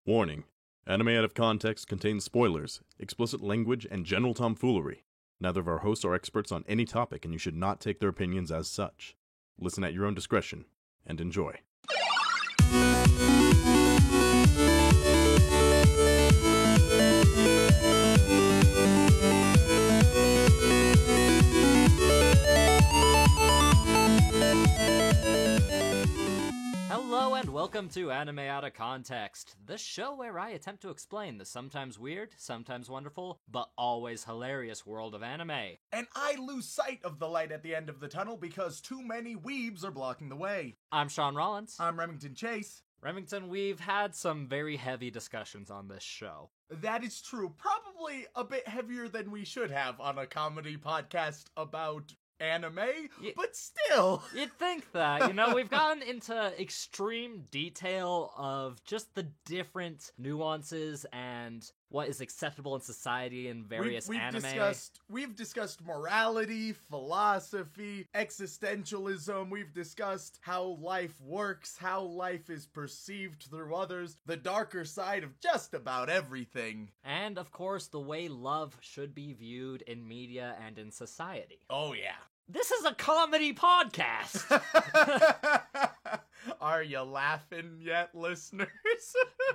Warning: Anime Out of Context contains spoilers, explicit language, and general tomfoolery. Neither of our hosts are experts on any topic, and you should not take their opinions as such. Listen at your own discretion, and enjoy. Hello and welcome to Anime Out of Context, the show where I attempt to explain the sometimes weird, sometimes wonderful, but always hilarious world of anime. And I lose sight of the light at the end of the tunnel because too many weebs are blocking the way. I'm Sean Rollins. I'm Remington Chase. Remington, we've had some very heavy discussions on this show. That is true. Probably a bit heavier than we should have on a comedy podcast about anime, but still. You'd think that, we've gone into extreme detail of just the different nuances and what is acceptable in society in various anime. We've discussed morality, philosophy, existentialism. We've discussed how life works, how life is perceived through others, the darker side of just about everything. And, of course, the way love should be viewed in media and in society. Oh, yeah. This is a comedy podcast! Are you laughing yet, listeners?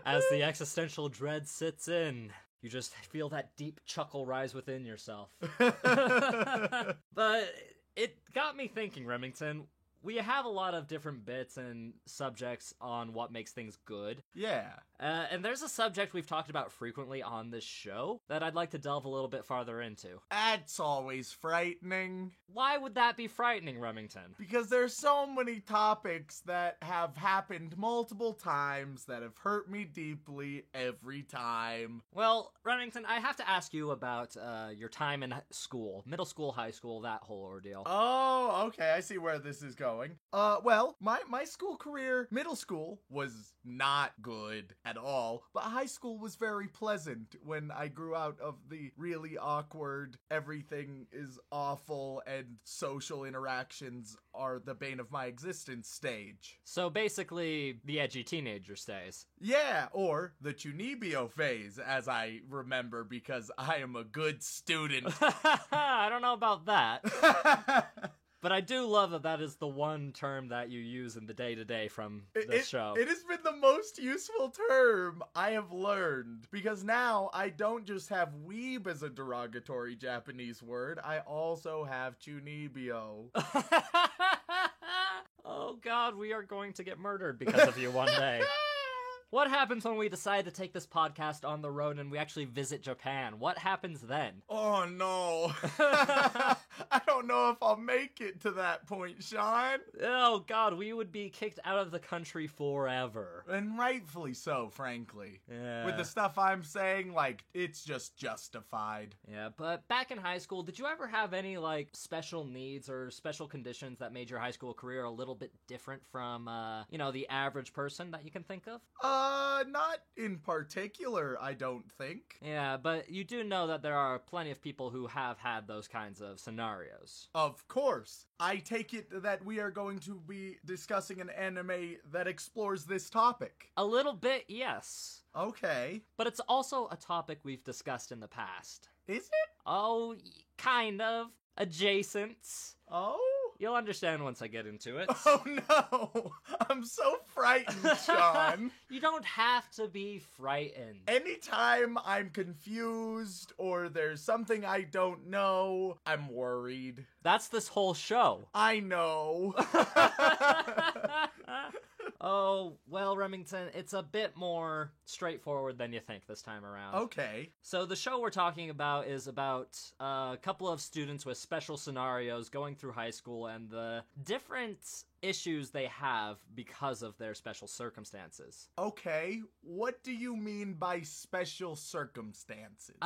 As the existential dread sits in, you just feel that deep chuckle rise within yourself. But it got me thinking, Remington. We have a lot of different bits and subjects on what makes things good. Yeah. And there's a subject we've talked about frequently on this show that I'd like to delve a little bit farther into. That's always frightening. Why would that be frightening, Remington? Because there's so many topics that have happened multiple times that have hurt me deeply every time. Well, Remington, I have to ask you about your time in school, middle school, high school, that whole ordeal. Oh, okay, I see where this is going. Well, my school career, middle school was not good at all, but high school was very pleasant when I grew out of the really awkward, everything is awful and social interactions are the bane of my existence stage. So basically, the edgy teenager stays. Yeah, or the Chunibyo phase, as I remember, because I am a good student. I don't know about that. But I do love that that is the one term that you use in the day-to-day from this show. It has been the most useful term I have learned, because now I don't just have weeb as a derogatory Japanese word, I also have chunibyo. Oh god, we are going to get murdered because of you one day. What happens when we decide to take this podcast on the road and we actually visit Japan? What happens then? Oh no. I don't know if I'll make it to that point, Sean. Oh god, we would be kicked out of the country forever. And rightfully so, frankly. Yeah. With the stuff I'm saying, it's just justified. Yeah, but back in high school, did you ever have any, special needs or special conditions that made your high school career a little bit different from, the average person that you can think of? Not in particular, I don't think. Yeah, but you do know that there are plenty of people who have had those kinds of scenarios. Of course. I take it that we are going to be discussing an anime that explores this topic. A little bit, yes. Okay. But it's also a topic we've discussed in the past. Is it? Oh, kind of. Adjacent. Oh? You'll understand once I get into it. Oh no! I'm so frightened, Sean. You don't have to be frightened. Anytime I'm confused or there's something I don't know, I'm worried. That's this whole show. I know. Oh, well, Remington, it's a bit more straightforward than you think this time around. Okay. So the show we're talking about is about a couple of students with special scenarios going through high school and the different issues they have because of their special circumstances. Okay, what do you mean by special circumstances?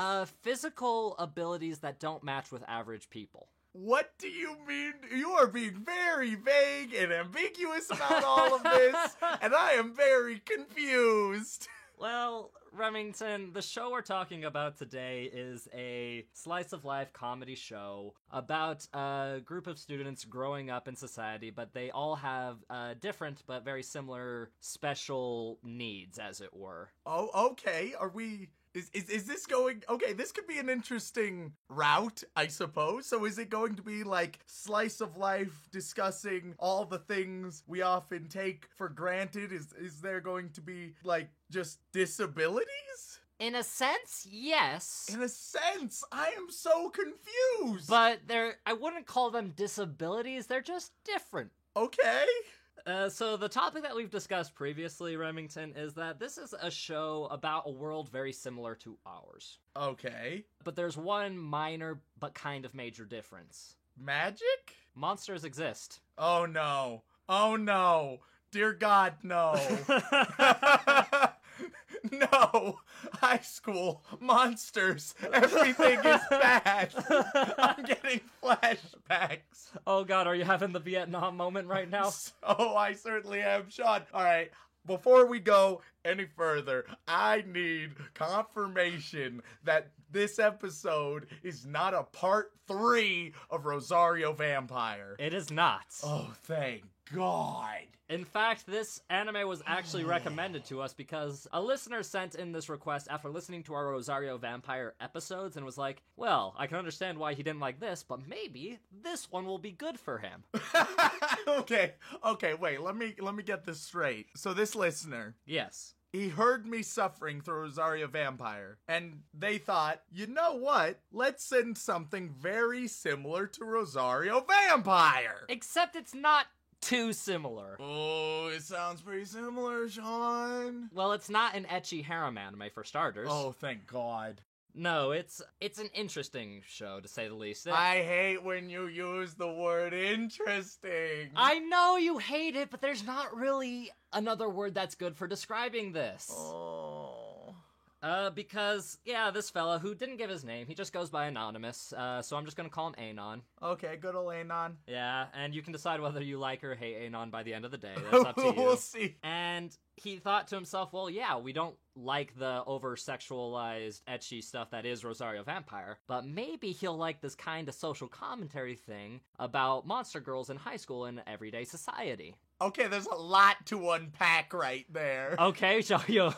Physical abilities that don't match with average people. What do you mean? You are being very vague and ambiguous about all of this, and I am very confused. Well, Remington, the show we're talking about today is a slice of life comedy show about a group of students growing up in society, but they all have different but very similar special needs, as it were. Oh, okay. Are we... Is this going... Okay, this could be an interesting route, I suppose. So is it going to be like slice of life discussing all the things we often take for granted? Is there going to be like just disabilities? In a sense, yes. In a sense, I am so confused. But I wouldn't call them disabilities, they're just different. Okay. So the topic that we've discussed previously, Remington, is that this is a show about a world very similar to ours. Okay. But there's one minor but kind of major difference. Magic? Monsters exist. Oh no. Oh no. Dear God, no. No. High school. Monsters. Everything is bad. I'm getting flashbacks. Oh God, are you having the Vietnam moment right now? Oh, I certainly am, Sean. All right. Before we go any further, I need confirmation that this episode is not a part 3 of Rosario Vampire. It is not. Oh, thank God. In fact, this anime was actually recommended to us because a listener sent in this request after listening to our Rosario Vampire episodes and was like, well, I can understand why he didn't like this, but maybe this one will be good for him. Okay, wait, let me get this straight. So this listener, Yes. he heard me suffering through Rosario Vampire, and they thought, you know what? Let's send something very similar to Rosario Vampire. Except it's not too similar. Oh, it sounds pretty similar, Sean. Well, it's not an ecchi harem anime for starters. Oh, thank God. No, it's an interesting show, to say the least. I hate when you use the word interesting. I know you hate it, but there's not really another word that's good for describing this. Oh. Because, yeah, this fella, who didn't give his name, he just goes by Anonymous, so I'm just gonna call him Anon. Okay, good old Anon. Yeah, and you can decide whether you like or hate Anon by the end of the day. That's up to you. We'll see. And he thought to himself, well, yeah, we don't like the over-sexualized, ecchi stuff that is Rosario Vampire, but maybe he'll like this kind of social commentary thing about monster girls in high school and everyday society. Okay, there's a lot to unpack right there. Okay,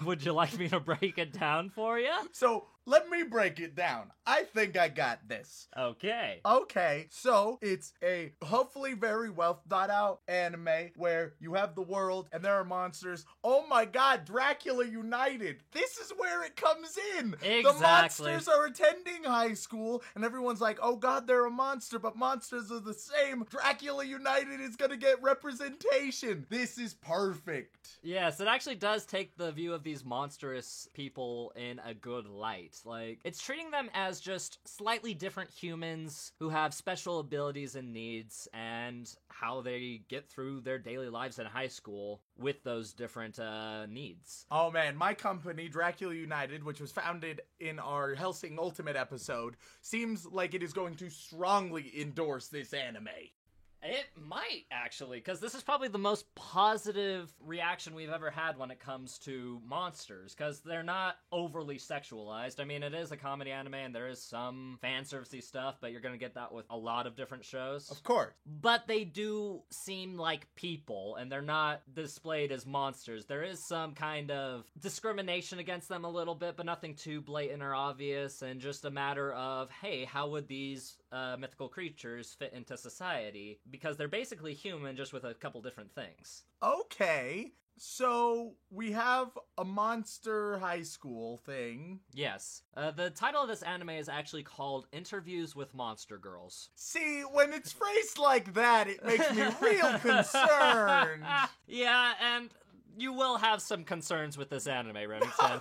would you like me to break it down for you? So, let me break it down. I think I got this. Okay. Okay, so it's a hopefully very well thought out anime where you have the world and there are monsters. Oh my God, Dracula United. This is where it comes in. Exactly. The monsters are attending high school and everyone's like, oh God, they're a monster, but monsters are the same. Dracula United is gonna get representation. This is perfect. Yes, it actually does take the view of these monstrous people in a good light. Like, it's treating them as just slightly different humans who have special abilities and needs, and how they get through their daily lives in high school with those different needs. Oh man, my company, Dracula United, which was founded in our Hellsing Ultimate episode, seems like it is going to strongly endorse this anime. It might, actually, because this is probably the most positive reaction we've ever had when it comes to monsters, because they're not overly sexualized. I mean, it is a comedy anime, and there is some fan servicey stuff, but you're gonna get that with a lot of different shows. Of course. But they do seem like people, and they're not displayed as monsters. There is some kind of discrimination against them a little bit, but nothing too blatant or obvious, and just a matter of, hey, how would these mythical creatures fit into society? Because they're basically human, just with a couple different things. Okay, so we have a monster high school thing. Yes. The title of this anime is actually called Interviews with Monster Girls. See, when it's phrased like that, it makes me real concerned. Yeah, and you will have some concerns with this anime, Remington.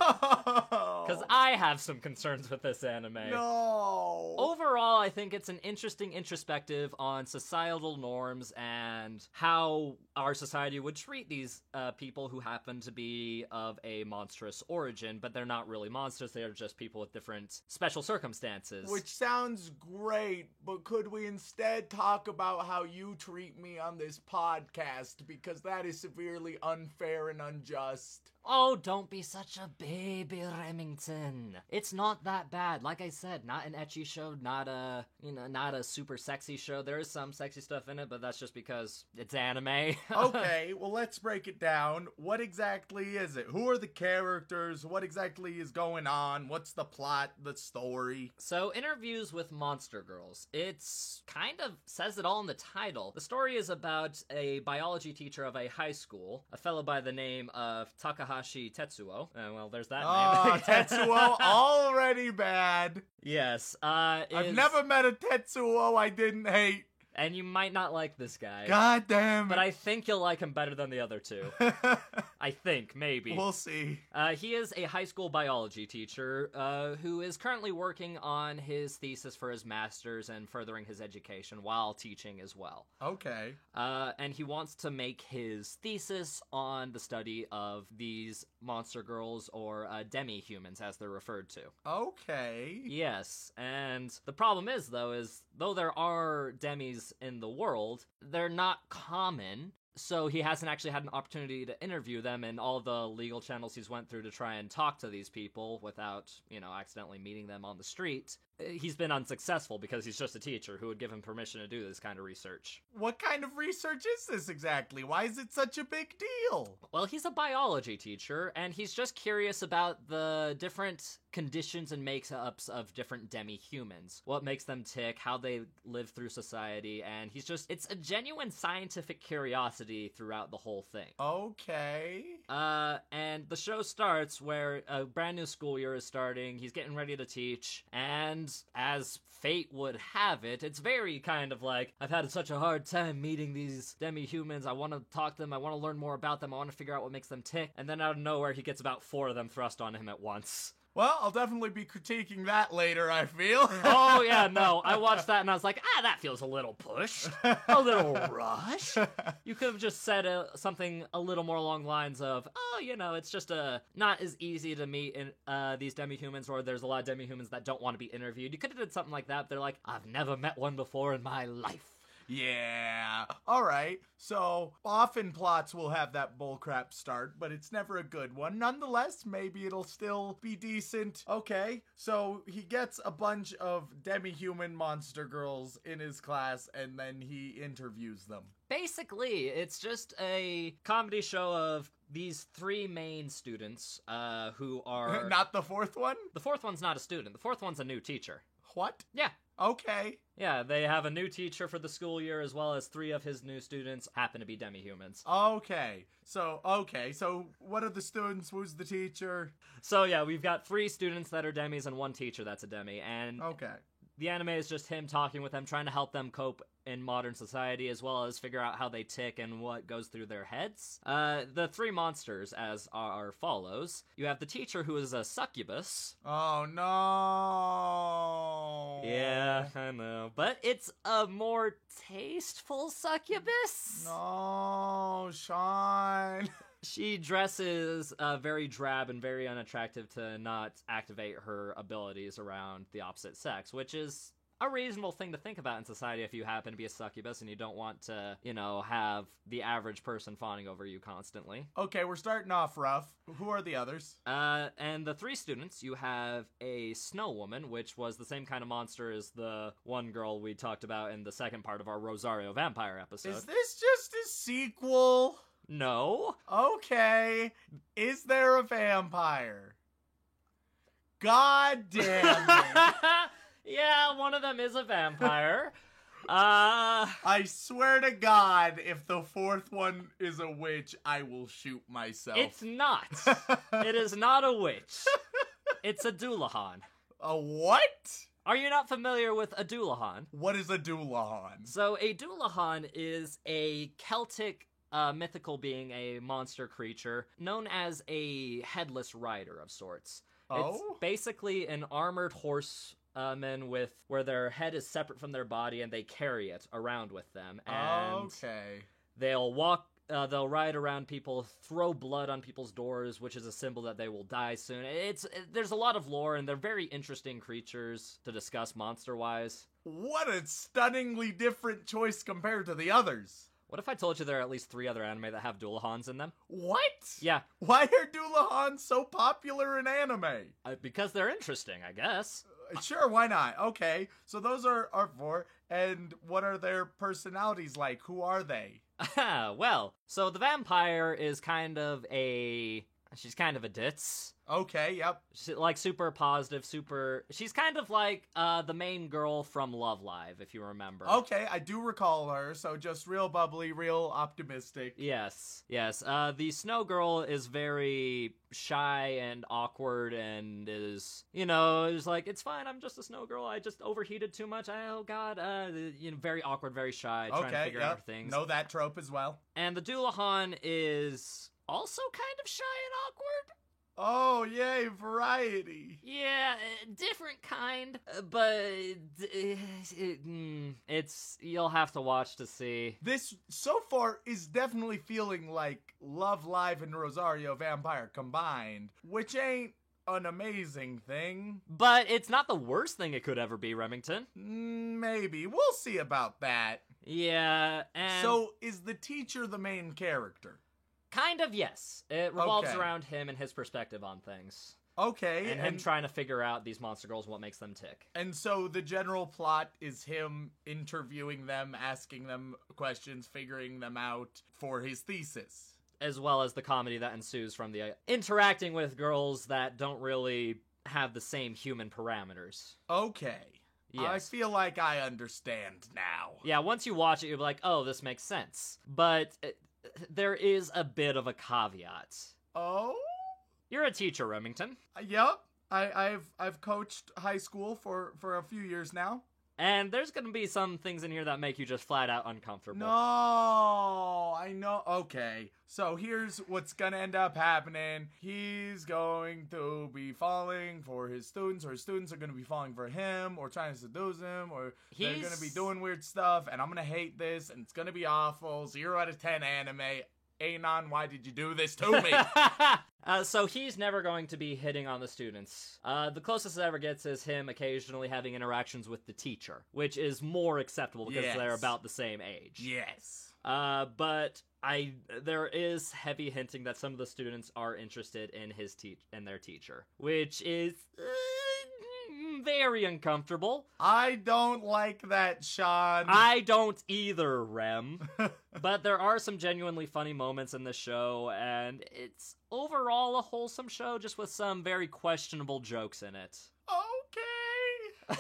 no. Because I have some concerns with this anime. No. Overall, I think it's an interesting introspective on societal norms and how our society would treat these people who happen to be of a monstrous origin, but they're not really monsters, they're just people with different special circumstances. Which sounds great, but could we instead talk about how you treat me on this podcast? Because that is severely unfair and unjust. Oh, don't be such a baby, Remington. It's not that bad. Like I said, not an ecchi show, not a super sexy show. There is some sexy stuff in it, but that's just because it's anime. Okay, well, let's break it down. What exactly is it? Who are the characters? What exactly is going on? What's the plot, the story? So, Interviews with Monster Girls. It's kind of says it all in the title. The story is about a biology teacher of a high school, a fellow by the name of Takahashi Tetsuo. Well, there's that Oh, name. Tetsuo, already bad. Yes. I've never met a Tetsuo I didn't hate. And you might not like this guy. God damn it. But I think you'll like him better than the other two. I think, maybe. We'll see. He is a high school biology teacher who is currently working on his thesis for his master's and furthering his education while teaching as well. Okay. And he wants to make his thesis on the study of these monster girls, or demi-humans as they're referred to. Okay. Yes, and the problem is, though there are demis in the world, they're not common. So he hasn't actually had an opportunity to interview them, and all the legal channels he's went through to try and talk to these people without, accidentally meeting them on the street. He's been unsuccessful because he's just a teacher who would give him permission to do this kind of research. What kind of research is this exactly? Why is it such a big deal? Well, he's a biology teacher, and he's just curious about the different conditions and makeups of different demi-humans. What makes them tick, how they live through society, and it's a genuine scientific curiosity throughout the whole thing. Okay. And the show starts where a brand new school year is starting, he's getting ready to teach, and as fate would have it, it's very kind of like, I've had such a hard time meeting these demi-humans, I want to talk to them, I want to learn more about them, I want to figure out what makes them tick, and then out of nowhere he gets about 4 of them thrust on him at once. Well, I'll definitely be critiquing that later, I feel. Oh, yeah, no. I watched that and I was like, that feels a little pushed. A little rush. You could have just said something a little more along the lines of, it's just not as easy to meet in these demi-humans, or there's a lot of demi-humans that don't want to be interviewed. You could have did something like that. They're like, I've never met one before in my life. Yeah. Alright, so often plots will have that bullcrap start, but it's never a good one. Nonetheless, maybe it'll still be decent. Okay, so he gets a bunch of demi-human monster girls in his class, and then he interviews them. Basically, it's just a comedy show of these 3 main students who are... Not the 4th one? The 4th one's not a student. The 4th one's a new teacher. What? Yeah. Okay. Yeah, they have a new teacher for the school year, as well as 3 of his new students happen to be demi-humans. Okay, so what are the students? Who's the teacher? So yeah, we've got 3 students that are demis and 1 teacher that's a demi, and okay. The anime is just him talking with them, trying to help them cope in modern society, as well as figure out how they tick and what goes through their heads. The 3 monsters as are follows. You have the teacher, who is a succubus. Oh no. Yeah, I know. But it's a more tasteful succubus. No, Sean. She dresses very drab and very unattractive to not activate her abilities around the opposite sex, which is a reasonable thing to think about in society if you happen to be a succubus and you don't want to, have the average person fawning over you constantly. Okay, we're starting off rough. Who are the others? And the 3 students, you have a snow woman, which was the same kind of monster as the one girl we talked about in the second part of our Rosario Vampire episode. Is this just a sequel? No. Okay. Is there a vampire? God damn it. Yeah, one of them is a vampire. I swear to God, if the 4th one is a witch, I will shoot myself. It's not. It is not a witch. It's a Doulahan. A what? Are you not familiar with a Doulahan? What is a Doulahan? So a Doulahan is a Celtic mythical being, a monster creature, known as a headless rider of sorts. Oh? It's basically an armored horseman with where their head is separate from their body and they carry it around with them. And Okay. they'll walk. They'll ride around people, throw blood on people's doors, which is a symbol that they will die soon. There's a lot of lore, and they're very interesting creatures to discuss monster-wise. What a stunningly different choice compared to the others. What if I told you there are at least 3 other anime that have Dualahans in them? What? Yeah, Why are Dualahans so popular in anime? because they're interesting, I guess. Sure, why not? Okay, so those are 4, and what are their personalities like? Who are they? Well, so the vampire is she's kind of a ditz. Okay, yep. Like super positive, she's kind of like the main girl from Love Live, if you remember. Okay, I do recall her, so just real bubbly, real optimistic. Yes. The Snow Girl is very shy and awkward and is like, it's fine, I'm just a Snow Girl, I just overheated too much, oh god, very awkward, very shy, trying to figure out things. Know that trope as well. And the Dualahan is also kind of shy and awkward. Oh, yay, variety. Yeah, different kind, but you'll have to watch to see. This, so far, is definitely feeling like Love Live and Rosario Vampire combined, which ain't an amazing thing. But it's not the worst thing it could ever be, Remington. Maybe. We'll see about that. Yeah, and... So, is the teacher the main character? Kind of, yes. It revolves Okay. around him and his perspective on things. Okay. And him trying to figure out these monster girls and what makes them tick. And so the general plot is him interviewing them, asking them questions, figuring them out for his thesis. As well as the comedy that ensues from the interacting with girls that don't really have the same human parameters. Okay. Yes. I feel like I understand now. Yeah, once you watch it, you'll be like, oh, this makes sense. But there is a bit of a caveat. Oh? You're a teacher, Remington. Yep. I've coached high school for a few years now. And there's gonna be some things in here that make you just flat out uncomfortable. No, I know. Okay, so here's what's gonna end up happening. He's going to be falling for his students, or his students are gonna be falling for him, or trying to seduce him, or they're gonna be doing weird stuff, and I'm gonna hate this, and it's gonna be awful. 0 out of 10 anime. Anon, why did you do this to me? So he's never going to be hitting on the students. The closest it ever gets is him occasionally having interactions with the teacher, which is more acceptable because Yes. they're about the same age. Yes. But there is heavy hinting that some of the students are interested in their teacher, which is very uncomfortable. I don't like that, Sean. I don't either, Rem. But there are some genuinely funny moments in the show, and it's overall a wholesome show, just with some very questionable jokes in it. Okay.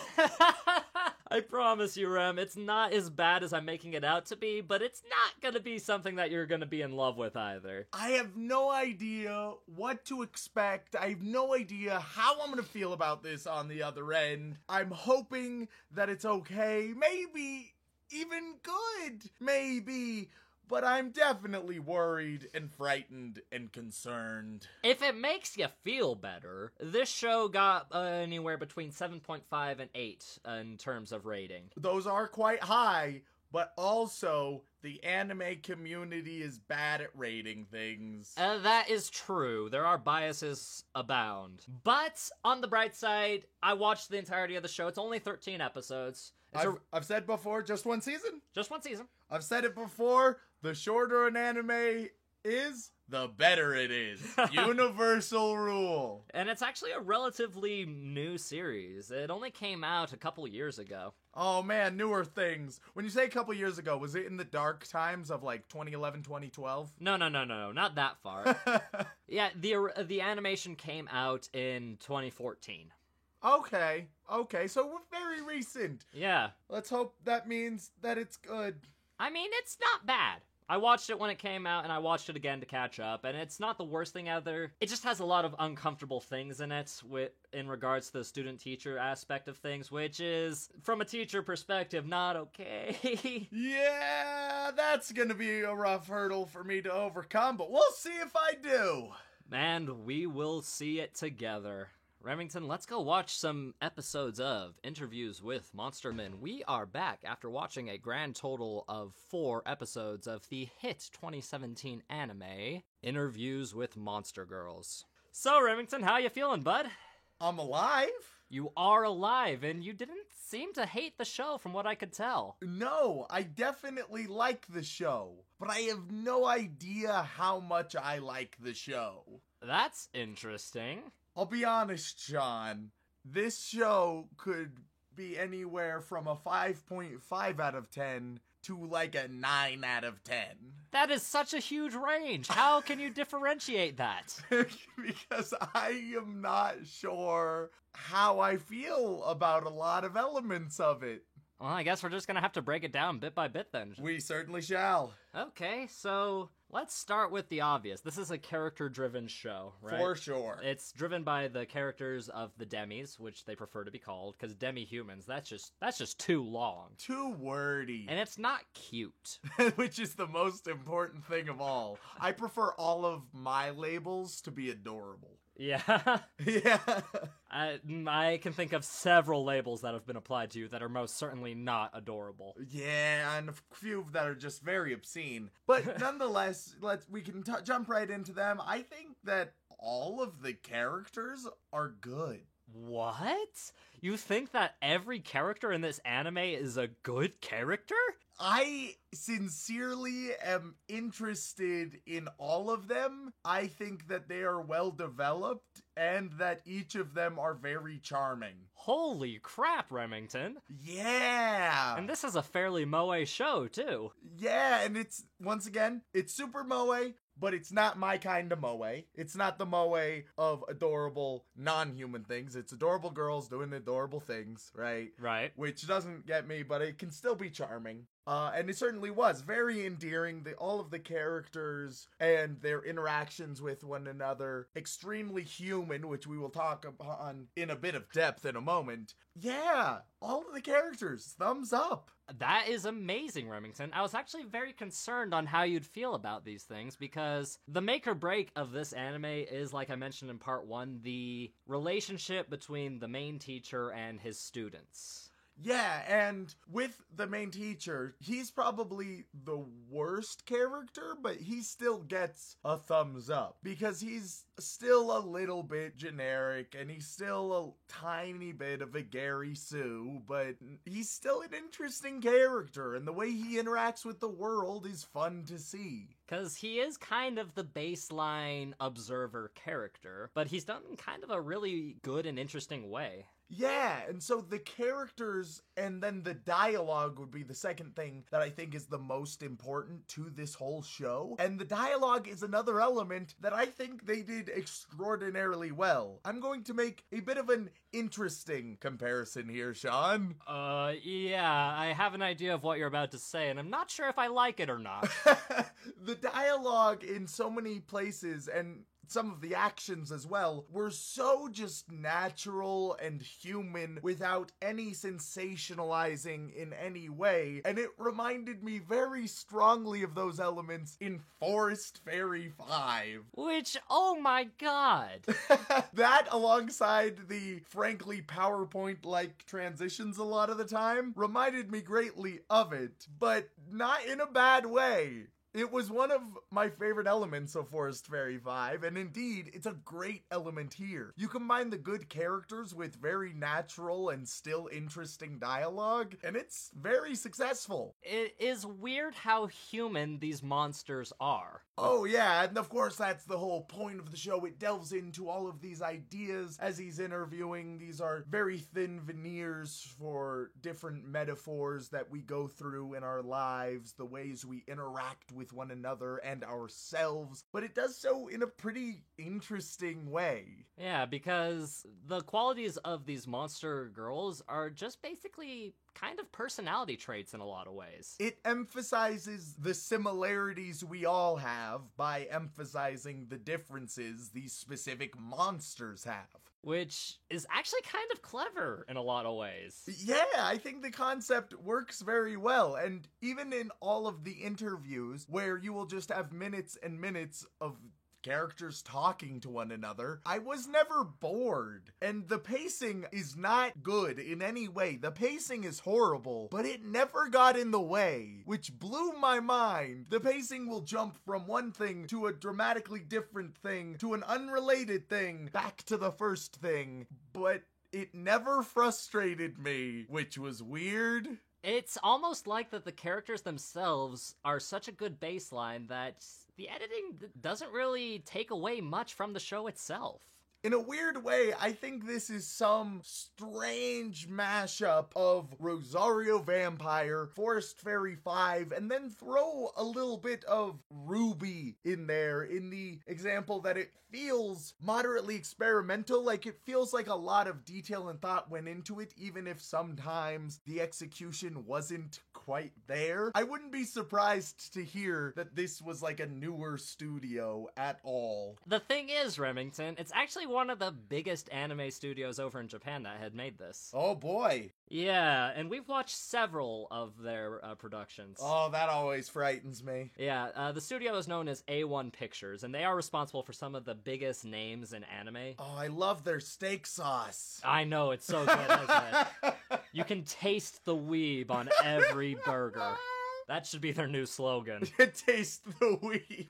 I promise you, Rem, it's not as bad as I'm making it out to be, but it's not gonna be something that you're gonna be in love with either. I have no idea what to expect. I have no idea how I'm gonna feel about this on the other end. I'm hoping that it's okay. Maybe even good. Maybe. But I'm definitely worried and frightened and concerned. If it makes you feel better, this show got anywhere between 7.5 and 8 in terms of rating. Those are quite high, but also the anime community is bad at rating things. That is true. There are biases abound. But on the bright side, I watched the entirety of the show. It's only 13 episodes. I've said before, just one season. Just one season. I've said it before, the shorter an anime is, the better it is. Universal rule. And it's actually a relatively new series. It only came out a couple years ago. Oh man, newer things. When you say a couple years ago, was it in the dark times of like 2011, 2012? No, not that far. Yeah, the animation came out in 2014. Okay, so we're very recent. Yeah. Let's hope that means that it's good. I mean, it's not bad. I watched it when it came out, and I watched it again to catch up, and it's not the worst thing out there. It just has a lot of uncomfortable things in it in regards to the student-teacher aspect of things, which is, from a teacher perspective, not okay. Yeah, that's gonna be a rough hurdle for me to overcome, but we'll see if I do. And we will see it together. Remington, let's go watch some episodes of Interviews with Monster Men. We are back after watching a grand total of 4 episodes of the hit 2017 anime, Interviews with Monster Girls. So, Remington, how you feeling, bud? I'm alive? You are alive, and you didn't seem to hate the show from what I could tell. No, I definitely like the show, but I have no idea how much I like the show. That's interesting. I'll be honest, Sean. This show could be anywhere from a 5.5 out of 10 to like a 9 out of 10. That is such a huge range. How can you differentiate that? Because I am not sure how I feel about a lot of elements of it. Well, I guess we're just gonna have to break it down bit by bit then. We certainly shall. Okay, so let's start with the obvious. This is a character-driven show, right? For sure. It's driven by the characters of the demis, which they prefer to be called, because demi-humans, that's just too long. Too wordy. And it's not cute. Which is the most important thing of all. I prefer all of my labels to be adorable. Yeah. Yeah. I can think of several labels that have been applied to you that are most certainly not adorable. Yeah, and a few that are just very obscene. But nonetheless, we can jump right into them. I think that all of the characters are good. What? You think that every character in this anime is a good character? I sincerely am interested in all of them. I think that they are well developed and that each of them are very charming. Holy crap, Remington. Yeah. And this is a fairly moe show, too. Yeah, and it's, once again, it's super moe, but it's not my kind of moe. It's not the moe of adorable non-human things. It's adorable girls doing adorable things, right? Right. Which doesn't get me, but it can still be charming. And it certainly was very endearing. All of the characters and their interactions with one another, extremely human, which we will talk upon in a bit of depth in a moment. Yeah, all of the characters, thumbs up. That is amazing, Remington. I was actually very concerned on how you'd feel about these things because the make or break of this anime is, like I mentioned in part 1, the relationship between the main teacher and his students. Yeah, and with the main teacher, he's probably the worst character, but he still gets a thumbs up because he's still a little bit generic and he's still a tiny bit of a Gary Sue, but he's still an interesting character and the way he interacts with the world is fun to see. Because he is kind of the baseline observer character, but he's done in kind of a really good and interesting way. Yeah, and so the characters and then the dialogue would be the second thing that I think is the most important to this whole show. And the dialogue is another element that I think they did extraordinarily well. I'm going to make a bit of an interesting comparison here, Sean. Yeah, I have an idea of what you're about to say, and I'm not sure if I like it or not. The dialogue in so many places and some of the actions as well were so just natural and human without any sensationalizing in any way, and it reminded me very strongly of those elements in Forest Fairy 5. Which, oh my god! That, alongside the frankly PowerPoint-like transitions a lot of the time, reminded me greatly of it, but not in a bad way. It was one of my favorite elements of Forest Fairy 5, and indeed, it's a great element here. You combine the good characters with very natural and still interesting dialogue, and it's very successful. It is weird how human these monsters are. Oh yeah, and of course that's the whole point of the show. It delves into all of these ideas as he's interviewing. These are very thin veneers for different metaphors that we go through in our lives, the ways we interact with one another and ourselves, but it does so in a pretty interesting way. Yeah, because the qualities of these monster girls are just basically kind of personality traits in a lot of ways. It emphasizes the similarities we all have by emphasizing the differences these specific monsters have. Which is actually kind of clever in a lot of ways. Yeah, I think the concept works very well, and even in all of the interviews where you will just have minutes and minutes of characters talking to one another. I was never bored. And the pacing is not good in any way. The pacing is horrible, but it never got in the way, which blew my mind. The pacing will jump from one thing to a dramatically different thing to an unrelated thing back to the first thing, but it never frustrated me, which was weird. It's almost like that the characters themselves are such a good baseline that the editing doesn't really take away much from the show itself. In a weird way, I think this is some strange mashup of Rosario Vampire, Forest Fairy 5, and then throw a little bit of RWBY in there in the example that it feels moderately experimental. Like, it feels like a lot of detail and thought went into it, even if sometimes the execution wasn't quite there. I wouldn't be surprised to hear that this was like a newer studio at all. The thing is, Remington, it's actually one of the biggest anime studios over in Japan that had made this. Oh boy. Yeah, and we've watched several of their productions. Oh, that always frightens me. Yeah, the studio is known as A1 Pictures, and they are responsible for some of the biggest names in anime. Oh, I love their steak sauce. I know, it's so good, isn't it? You can taste the weeb on every burger. That should be their new slogan. Taste the weeb.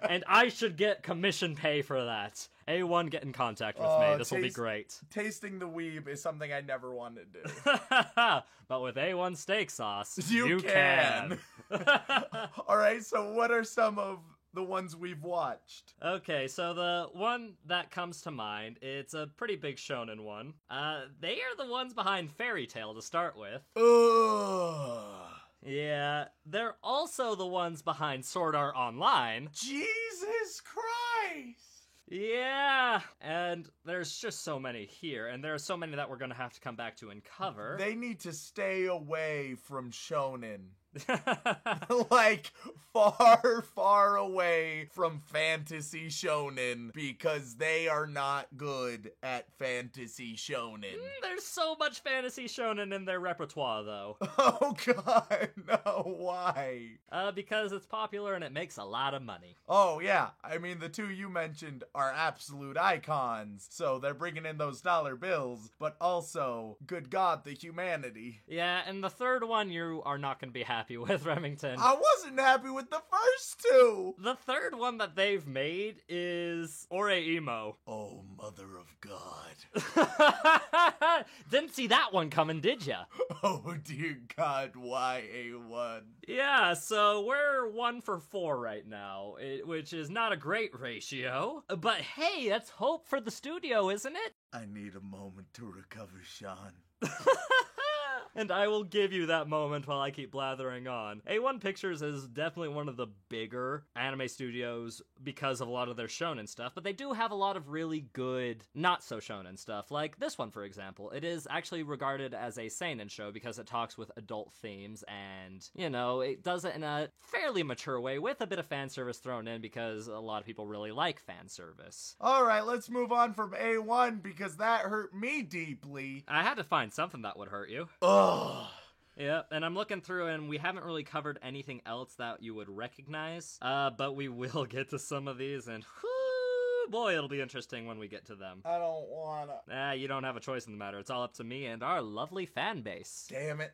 And I should get commission pay for that. A1, get in contact with me. This will be great. Tasting the weeb is something I never wanted to do. But with A1 steak sauce, you can. Alright, so what are some of the ones we've watched? Okay, so the one that comes to mind, it's a pretty big shonen one. They are the ones behind Fairy Tail to start with. Ugh. Yeah, they're also the ones behind Sword Art Online. Jesus Christ! Yeah, and there's just so many here, and there are so many that we're gonna have to come back to and cover. They need to stay away from shonen. Like, far, far away from fantasy shonen, because they are not good at fantasy shonen. There's so much fantasy shonen in their repertoire, though. Oh god, no, why? Because it's popular and it makes a lot of money. Oh yeah, I mean, the two you mentioned are absolute icons, so they're bringing in those dollar bills, but also, good god, the humanity. Yeah, and the third one you are not going to be happy with, Remington. I wasn't happy with the first two! The third one that they've made is Oreimo. Oh, mother of God. Didn't see that one coming, did ya? Oh, dear God, why A1? Yeah, so we're 1 for 4 right now, which is not a great ratio. But hey, that's hope for the studio, isn't it? I need a moment to recover, Sean. And I will give you that moment while I keep blathering on. A1 Pictures is definitely one of the bigger anime studios because of a lot of their shonen stuff, but they do have a lot of really good not-so-shonen stuff, like this one, for example. It is actually regarded as a seinen show because it talks with adult themes, and, you know, it does it in a fairly mature way with a bit of fan service thrown in because a lot of people really like fan service. Alright, let's move on from A1 because that hurt me deeply. I had to find something that would hurt you. Ugh. Yeah, and I'm looking through and we haven't really covered anything else that you would recognize, but we will get to some of these, and whoo, boy, it'll be interesting when we get to them. I don't wanna. You don't have a choice in the matter. It's all up to me and our lovely fan base. Damn it.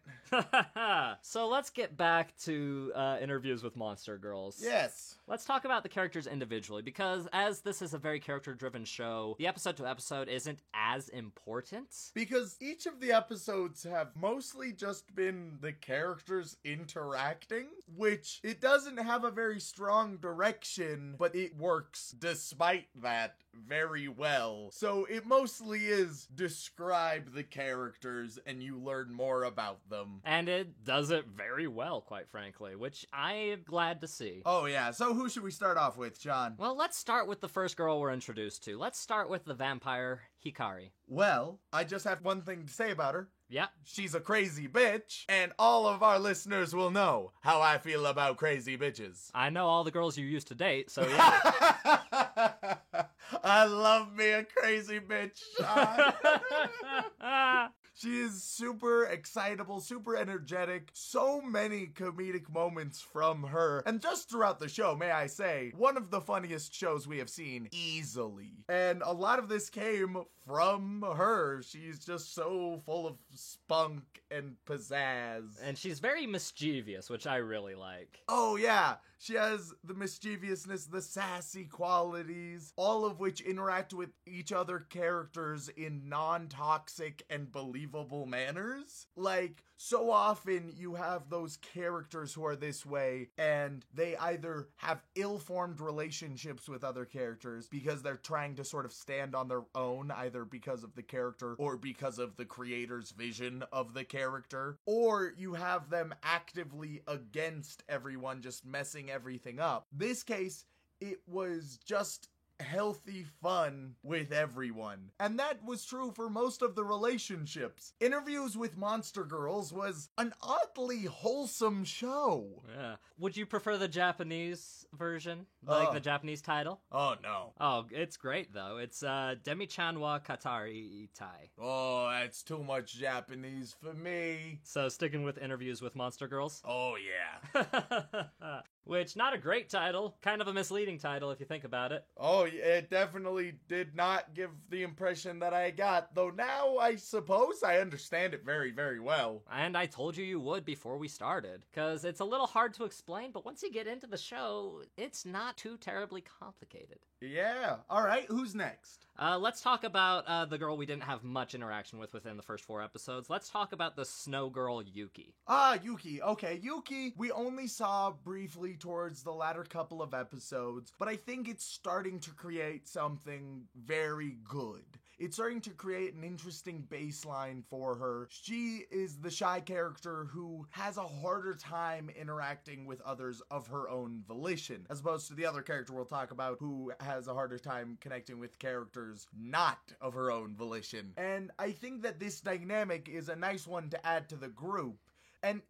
So let's get back to interviews with Monster Girls. Yes. Let's talk about the characters individually, because as this is a very character-driven show, the episode-to-episode isn't as important. Because each of the episodes have mostly just been the characters interacting, which it doesn't have a very strong direction, but it works despite that very well. So it mostly is describe the characters and you learn more about them. And it does it very well, quite frankly, which I am glad to see. Oh yeah, so who should we start off with, John? Well, let's start with the first girl we're introduced to. Let's start with the vampire, Hikari. Well, I just have one thing to say about her. Yeah. She's a crazy bitch, and all of our listeners will know how I feel about crazy bitches. I know all the girls you used to date, so yeah. I love me a crazy bitch. She is super excitable, super energetic. So many comedic moments from her. And just throughout the show, may I say, one of the funniest shows we have seen easily. And a lot of this came from her. She's just so full of spunk and pizzazz. And she's very mischievous, which I really like. Oh yeah, she has the mischievousness, the sassy qualities, all of which interact with each other characters in non-toxic and believable manners. Like, so often you have those characters who are this way, and they either have ill-formed relationships with other characters because they're trying to sort of stand on their own, either because of the character or because of the creator's vision of the character, or you have them actively against everyone, just messing everything up. This case, it was just healthy fun with everyone. And that was true for most of the relationships. Interviews with Monster Girls was an oddly wholesome show. Yeah. Would you prefer the Japanese version? Like the Japanese title? Oh, no. Oh, it's great, though. It's Demi-chan wa Katari Itai. Oh, that's too much Japanese for me. So sticking with Interviews with Monster Girls? Oh, yeah. Which, not a great title. Kind of a misleading title if you think about it. Oh, it definitely did not give the impression that I got, though now I suppose I understand it very, very well. And I told you would before we started, because it's a little hard to explain, but once you get into the show, it's not too terribly complicated. Yeah. All right, who's next? Let's talk about the girl we didn't have much interaction with within the first 4 episodes. Let's talk about the snow girl, Yuki. Ah, Yuki. Okay, Yuki, we only saw briefly towards the latter couple of episodes, but I think it's starting to create something very good. It's starting to create an interesting baseline for her. She is the shy character who has a harder time interacting with others of her own volition, as opposed to the other character we'll talk about who has a harder time connecting with characters not of her own volition. And I think that this dynamic is a nice one to add to the group. And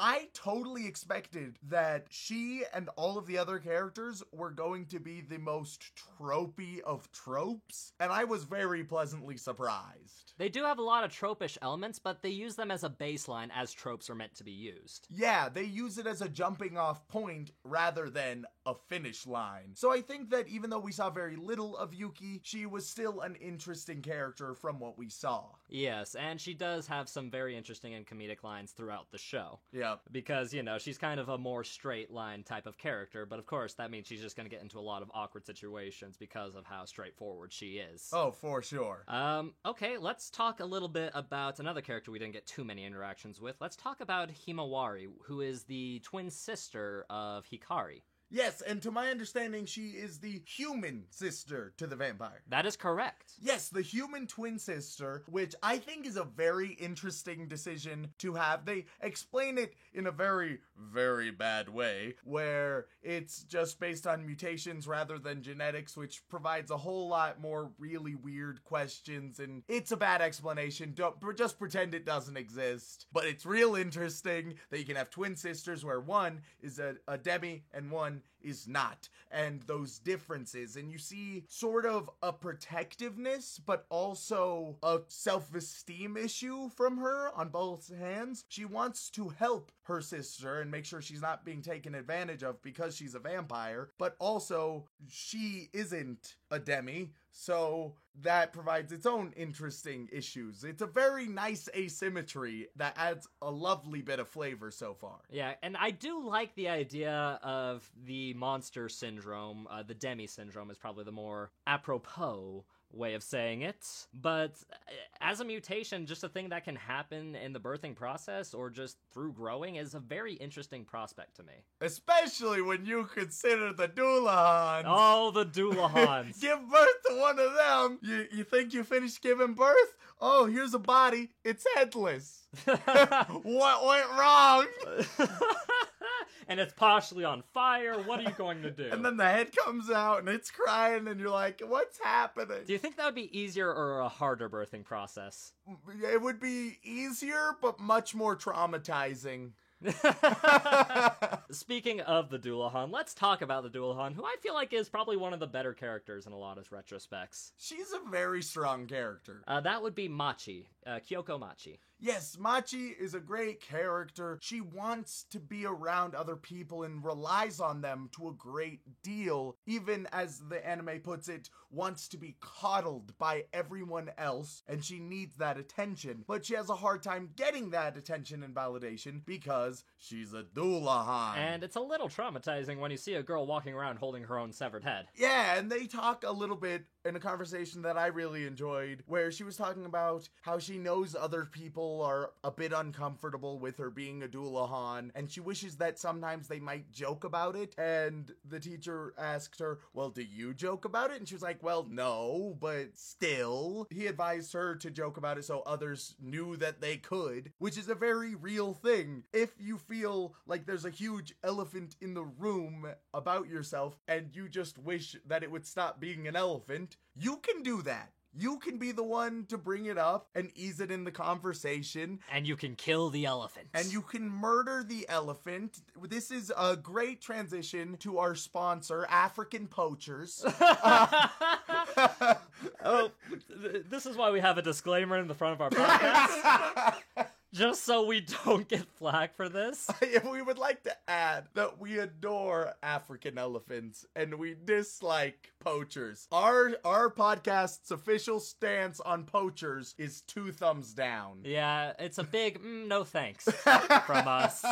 I totally expected that she and all of the other characters were going to be the most tropey of tropes, and I was very pleasantly surprised. They do have a lot of tropish elements, but they use them as a baseline as tropes are meant to be used. Yeah, they use it as a jumping off point rather than a finish line. So I think that even though we saw very little of Yuki, she was still an interesting character from what we saw. Yes, and she does have some very interesting and comedic lines throughout the show. Yeah. Because, you know, she's kind of a more straight line type of character, but of course that means she's just going to get into a lot of awkward situations because of how straightforward she is. Oh, for sure. Okay, let's talk a little bit about another character we didn't get too many interactions with. Let's talk about Himawari, who is the twin sister of Hikari. Yes, and to my understanding, she is the human sister to the vampire. That is correct. Yes, the human twin sister, which I think is a very interesting decision to have. They explain it in a very, very bad way, where it's just based on mutations rather than genetics, which provides a whole lot more really weird questions, and it's a bad explanation. Don't just pretend it doesn't exist. But it's real interesting that you can have twin sisters where one is a Demi and one is not, and those differences, and you see sort of a protectiveness but also a self-esteem issue from her on both hands. She wants to help her sister and make sure she's not being taken advantage of because she's a vampire, but also she isn't a Demi, so that provides its own interesting issues. It's a very nice asymmetry that adds a lovely bit of flavor so far. Yeah, and I do like the idea of the monster syndrome. The Demi syndrome is probably the more apropos way of saying it, but as a mutation, just a thing that can happen in the birthing process or just through growing is a very interesting prospect to me. Especially when you consider the Doulahans. Oh, the Doulahans. Give birth to one of them. You think you finished giving birth? Oh, here's a body. It's headless. What went wrong? And it's partially on fire. What are you going to do? And then the head comes out and it's crying and you're like, what's happening? Do you think that would be easier or a harder birthing process? It would be easier, but much more traumatizing. Speaking of the Dullahan, let's talk about the Dullahan, who I feel like is probably one of the better characters in a lot of retrospects. She's a very strong character. That would be Machi, Kyoko Machi. Yes, Machi is a great character. She wants to be around other people and relies on them to a great deal, even as the anime puts it, wants to be coddled by everyone else, and she needs that attention. But she has a hard time getting that attention and validation because she's a Dullahan. And it's a little traumatizing when you see a girl walking around holding her own severed head. Yeah, and they talk a little bit in a conversation that I really enjoyed, where she was talking about how she knows other people are a bit uncomfortable with her being a Dullahan, and she wishes that sometimes they might joke about it. And the teacher asked her, well, do you joke about it? And she was like, well, no, but still. He advised her to joke about it so others knew that they could, which is a very real thing. If you feel like there's a huge elephant in the room about yourself and you just wish that it would stop being an elephant, you can do that. You can be the one to bring it up and ease it in the conversation. And you can kill the elephant. And you can murder the elephant. This is a great transition to our sponsor, African Poachers. This is why we have a disclaimer in the front of our podcast. Just so we don't get flack for this. We would like to add that we adore African elephants and we dislike poachers. Our podcast's official stance on poachers is 2 thumbs down. Yeah, it's a big no thanks from us.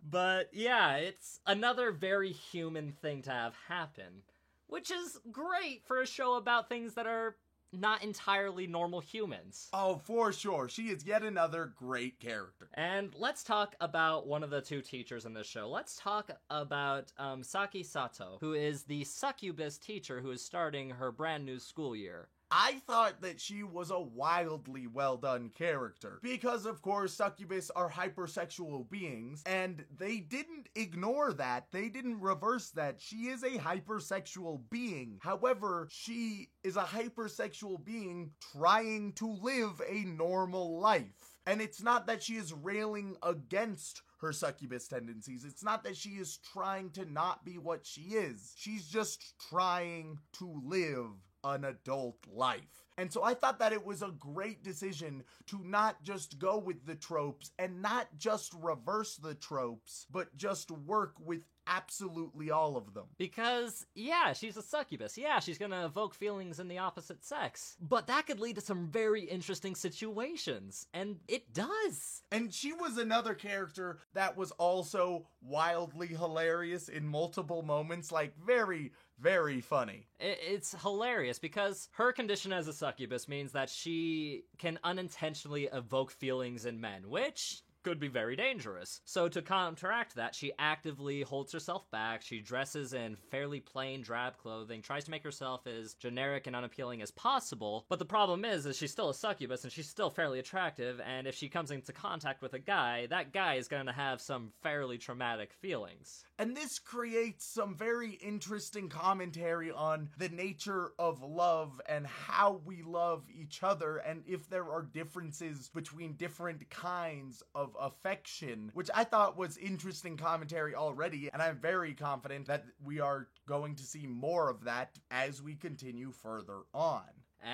But yeah, it's another very human thing to have happen, which is great for a show about things that are not entirely normal humans. Oh, for sure. She is yet another great character. And let's talk about one of the 2 teachers in this show. Let's talk about Saki Sato, who is the succubus teacher who is starting her brand new school year. I thought that she was a wildly well done character because, of course, succubus are hypersexual beings, and they didn't ignore that. They didn't reverse that. She is a hypersexual being. However, she is a hypersexual being trying to live a normal life. And it's not that she is railing against her succubus tendencies. It's not that she is trying to not be what she is. She's just trying to live an adult life. And so I thought that it was a great decision to not just go with the tropes and not just reverse the tropes, but just work with absolutely all of them. Because, yeah, she's a succubus. Yeah, she's gonna evoke feelings in the opposite sex. But that could lead to some very interesting situations. And it does. And she was another character that was also wildly hilarious in multiple moments, like very, very funny. It's hilarious because her condition as a succubus means that she can unintentionally evoke feelings in men, which could be very dangerous. So to counteract that, she actively holds herself back. She dresses in fairly plain, drab clothing, tries to make herself as generic and unappealing as possible. But the problem is she's still a succubus and she's still fairly attractive, and if she comes into contact with a guy, that guy is going to have some fairly traumatic feelings. And this creates some very interesting commentary on the nature of love and how we love each other, and if there are differences between different kinds of affection, which I thought was interesting commentary already, and I'm very confident that we are going to see more of that as we continue further on.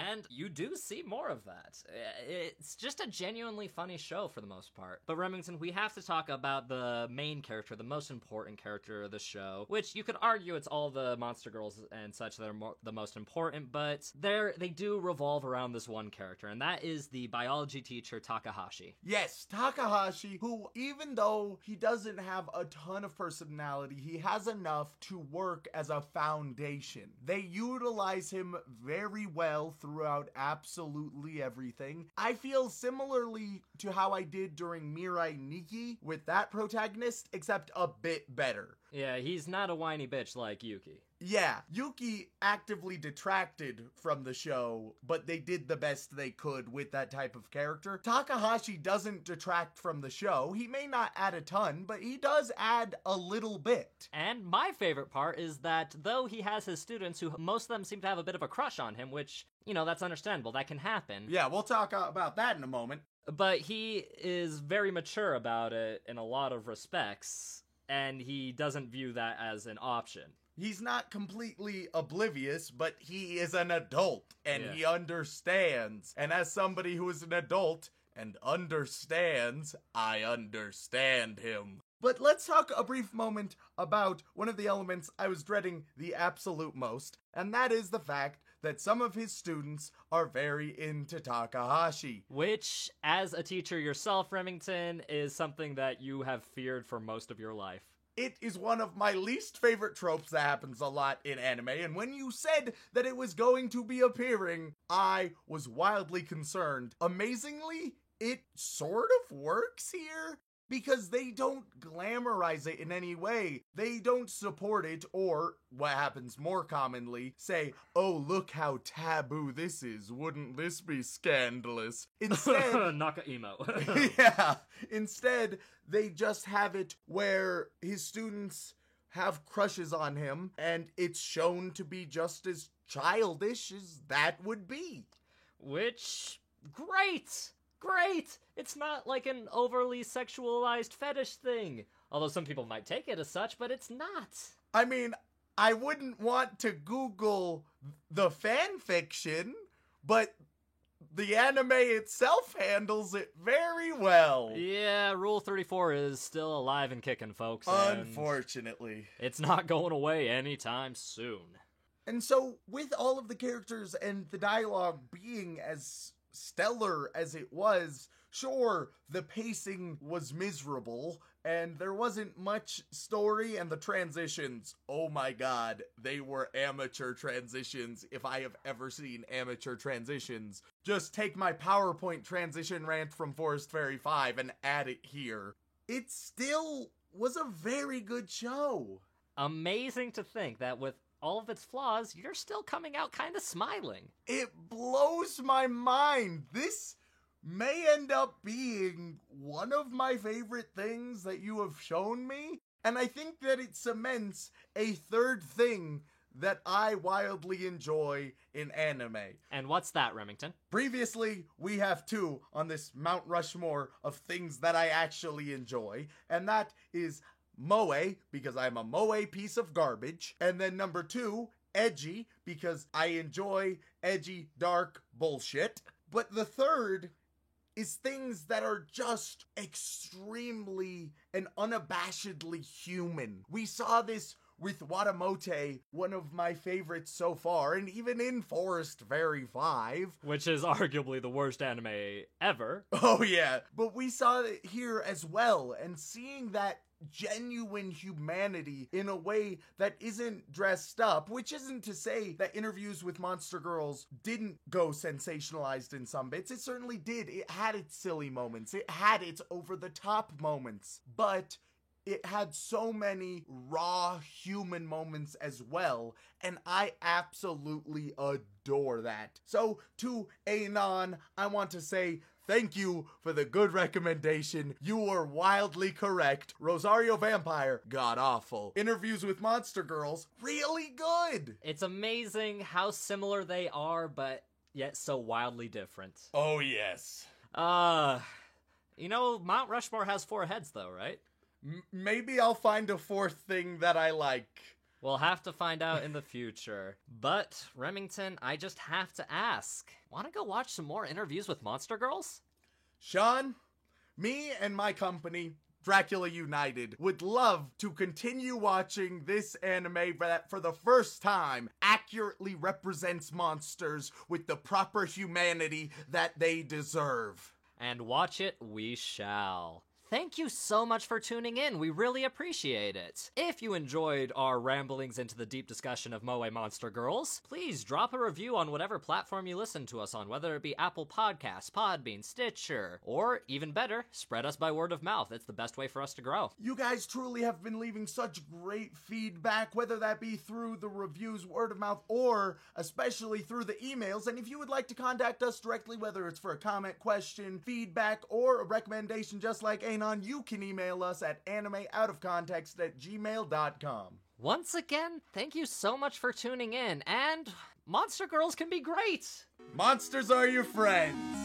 And you do see more of that. It's just a genuinely funny show for the most part. But Remington, we have to talk about the main character, the most important character of the show, which you could argue it's all the monster girls and such that are the most important, but they do revolve around this one character, and that is the biology teacher Takahashi. Yes, Takahashi, who, even though he doesn't have a ton of personality, he has enough to work as a foundation. They utilize him very well throughout absolutely everything. I feel similarly to how I did during Mirai Nikki with that protagonist, except a bit better. Yeah, he's not a whiny bitch like Yuki. Yeah, Yuki actively detracted from the show, but they did the best they could with that type of character. Takahashi doesn't detract from the show. He may not add a ton, but he does add a little bit. And my favorite part is that though he has his students who most of them seem to have a bit of a crush on him, which, you know, that's understandable. That can happen. Yeah, we'll talk about that in a moment. But he is very mature about it in a lot of respects, and he doesn't view that as an option. He's not completely oblivious, but he is an adult, and he understands. And as somebody who is an adult and understands, I understand him. But let's talk a brief moment about one of the elements I was dreading the absolute most, and that is the fact that some of his students are very into Takahashi. Which, as a teacher yourself, Remington, is something that you have feared for most of your life. It is one of my least favorite tropes that happens a lot in anime, and when you said that it was going to be appearing, I was wildly concerned. Amazingly, it sort of works here, because they don't glamorize it in any way. They don't support it, or, what happens more commonly, say, oh, look how taboo this is, wouldn't this be scandalous? Instead, Naka-emo. yeah, instead, they just have it where his students have crushes on him, and it's shown to be just as childish as that would be. Which, great! It's not like an overly sexualized fetish thing. Although some people might take it as such, but it's not. I mean, I wouldn't want to Google the fan fiction, but the anime itself handles it very well. Yeah, Rule 34 is still alive and kicking, folks. Unfortunately. It's not going away anytime soon. And so, with all of the characters and the dialogue being as stellar as it was, sure, the pacing was miserable, and there wasn't much story, and the transitions, oh my god, they were amateur transitions if I have ever seen amateur transitions. Just take my PowerPoint transition rant from Forest Fairy 5 and add it here. It still was a very good show. Amazing to think that with all of its flaws, you're still coming out kind of smiling. It blows my mind. This may end up being one of my favorite things that you have shown me, and I think that it cements a third thing that I wildly enjoy in anime. And what's that, Remington? Previously, we have two on this Mount Rushmore of things that I actually enjoy, and that is moe, because I'm a moe piece of garbage, and then number two, edgy, because I enjoy edgy, dark bullshit. But the third is things that are just extremely and unabashedly human. We saw this with Watamote, one of my favorites so far, and even in Forest Fairy 5. Which is arguably the worst anime ever. Oh yeah, but we saw it here as well, and seeing that genuine humanity in a way that isn't dressed up, which isn't to say that Interviews with Monster Girls didn't go sensationalized in some bits. It certainly did. It had its silly moments. It had its over-the-top moments. But it had so many raw human moments as well, and I absolutely adore that. So, to Anon, I want to say thank you for the good recommendation. You were wildly correct. Rosario Vampire, god-awful. Interviews with Monster Girls, really good. It's amazing how similar they are, but yet so wildly different. Oh, yes. You know, Mount Rushmore has 4 heads, though, right? Maybe I'll find a fourth thing that I like. We'll have to find out in the future. But, Remington, I just have to ask, want to go watch some more Interviews with Monster Girls? Sean, me and my company, Dracula United, would love to continue watching this anime that for the first time accurately represents monsters with the proper humanity that they deserve. And watch it we shall. Thank you so much for tuning in. We really appreciate it. If you enjoyed our ramblings into the deep discussion of Moe Monster Girls, please drop a review on whatever platform you listen to us on, whether it be Apple Podcasts, Podbean, Stitcher, or even better, spread us by word of mouth. It's the best way for us to grow. You guys truly have been leaving such great feedback, whether that be through the reviews, word of mouth, or especially through the emails. And if you would like to contact us directly, whether it's for a comment, question, feedback, or a recommendation just like Anon, you can email us at animeoutofcontext@gmail.com. Once again, thank you so much for tuning in, and Monster Girls can be great! Monsters are your friends!